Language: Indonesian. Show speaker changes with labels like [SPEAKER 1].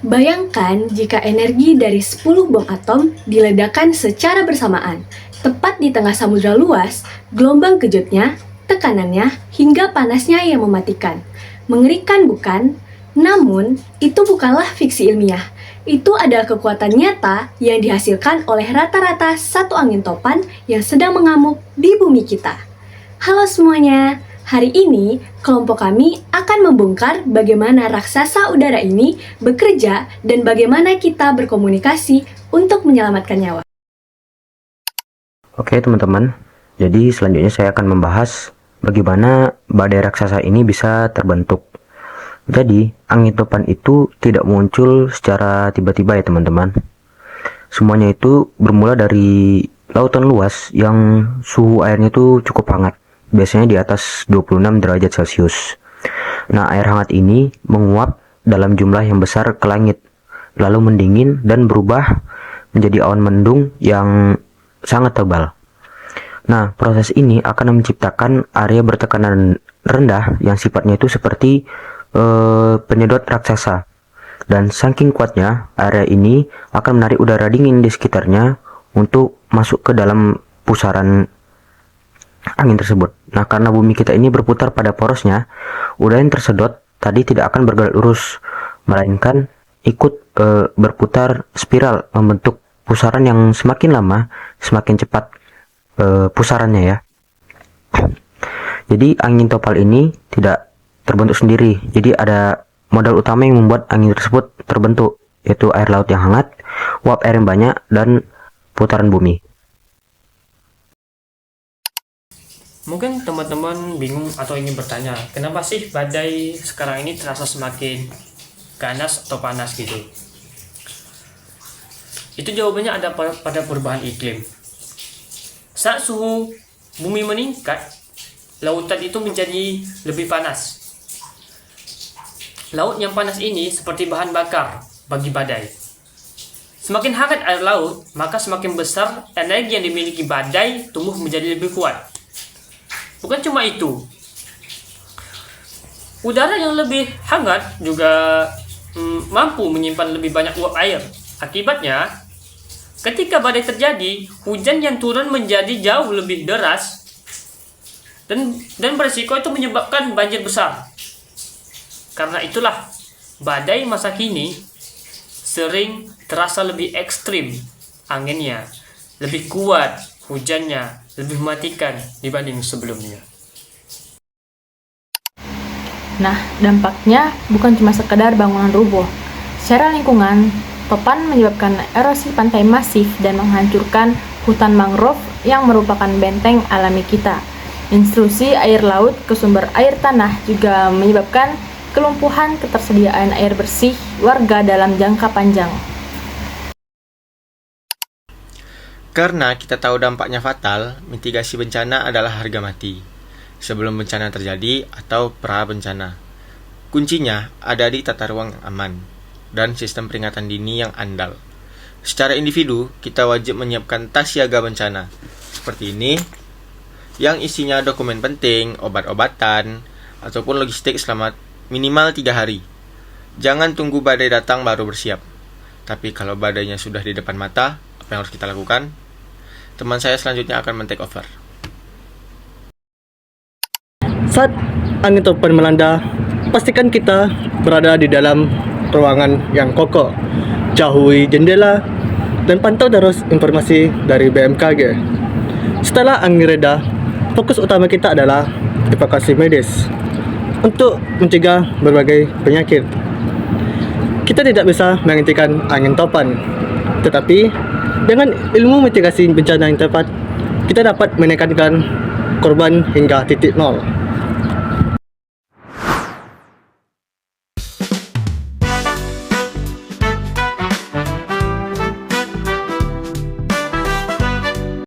[SPEAKER 1] Bayangkan jika energi dari 10 bom atom diledakkan secara bersamaan, tepat di tengah samudra luas, gelombang kejutnya, tekanannya, hingga panasnya yang mematikan. Mengerikan bukan? Namun, itu bukanlah fiksi ilmiah. Itu adalah kekuatan nyata yang dihasilkan oleh rata-rata satu angin topan yang sedang mengamuk di bumi kita. Halo semuanya, hari ini kelompok kami akan membongkar bagaimana raksasa udara ini bekerja dan bagaimana kita berkomunikasi untuk menyelamatkan nyawa.
[SPEAKER 2] Oke teman-teman, jadi selanjutnya saya akan membahas bagaimana badai raksasa ini bisa terbentuk. Jadi, angin topan itu tidak muncul secara tiba-tiba ya teman-teman. Semuanya itu bermula dari lautan luas yang suhu airnya itu cukup hangat, biasanya di atas 26 derajat Celcius. Nah, air hangat ini menguap dalam jumlah yang besar ke langit, lalu mendingin dan berubah menjadi awan mendung yang sangat tebal. Nah, proses ini akan menciptakan area bertekanan rendah yang sifatnya itu seperti penyedot raksasa. Dan saking kuatnya, area ini akan menarik udara dingin di sekitarnya untuk masuk ke dalam pusaran angin tersebut. Nah, karena bumi kita ini berputar pada porosnya, udara yang tersedot tadi tidak akan bergerak lurus, melainkan ikut berputar spiral, membentuk pusaran yang semakin lama semakin cepat pusarannya ya. Jadi angin topal ini tidak terbentuk sendiri. Jadi ada modal utama yang membuat angin tersebut terbentuk, yaitu air laut yang hangat, uap air yang banyak, dan putaran bumi.
[SPEAKER 3] Mungkin teman-teman bingung atau ingin bertanya, kenapa sih badai sekarang ini terasa semakin ganas atau panas gitu? Itu jawabannya ada pada perubahan iklim. Saat suhu bumi meningkat, lautan itu menjadi lebih panas. Laut yang panas ini seperti bahan bakar bagi badai. Semakin hangat air laut, maka semakin besar energi yang dimiliki badai tumbuh menjadi lebih kuat. Bukan cuma itu, udara yang lebih hangat juga mampu menyimpan lebih banyak uap air. Akibatnya, ketika badai terjadi, hujan yang turun menjadi jauh lebih deras dan berisiko itu menyebabkan banjir besar. Karena itulah, badai masa kini sering terasa lebih ekstrim anginnya, lebih kuat hujannya, lebih mematikan dibanding sebelumnya.
[SPEAKER 4] Nah, dampaknya bukan cuma sekedar bangunan rubuh. Secara lingkungan, topan menyebabkan erosi pantai masif dan menghancurkan hutan mangrove yang merupakan benteng alami kita. Intrusi air laut ke sumber air tanah juga menyebabkan kelumpuhan ketersediaan air bersih warga dalam jangka panjang.
[SPEAKER 5] Karena kita tahu dampaknya fatal, mitigasi bencana adalah harga mati sebelum bencana terjadi atau pra bencana. Kuncinya ada di tata ruang yang aman dan sistem peringatan dini yang andal. Secara individu, kita wajib menyiapkan tas siaga bencana seperti ini, yang isinya dokumen penting, obat-obatan, ataupun logistik selama minimal 3 hari. Jangan tunggu badai datang baru bersiap. Tapi kalau badainya sudah di depan mata, apa yang harus kita lakukan? Teman saya selanjutnya akan men-take over.
[SPEAKER 6] Saat angin topan melanda, pastikan kita berada di dalam ruangan yang kokoh. Jauhi jendela dan pantau terus informasi dari BMKG. Setelah angin reda, fokus utama kita adalah evakuasi medis untuk mencegah berbagai penyakit. Kita tidak bisa menghentikan angin topan, tetapi dengan ilmu mitigasi bencana yang tepat, kita dapat menekankan korban hingga titik nol.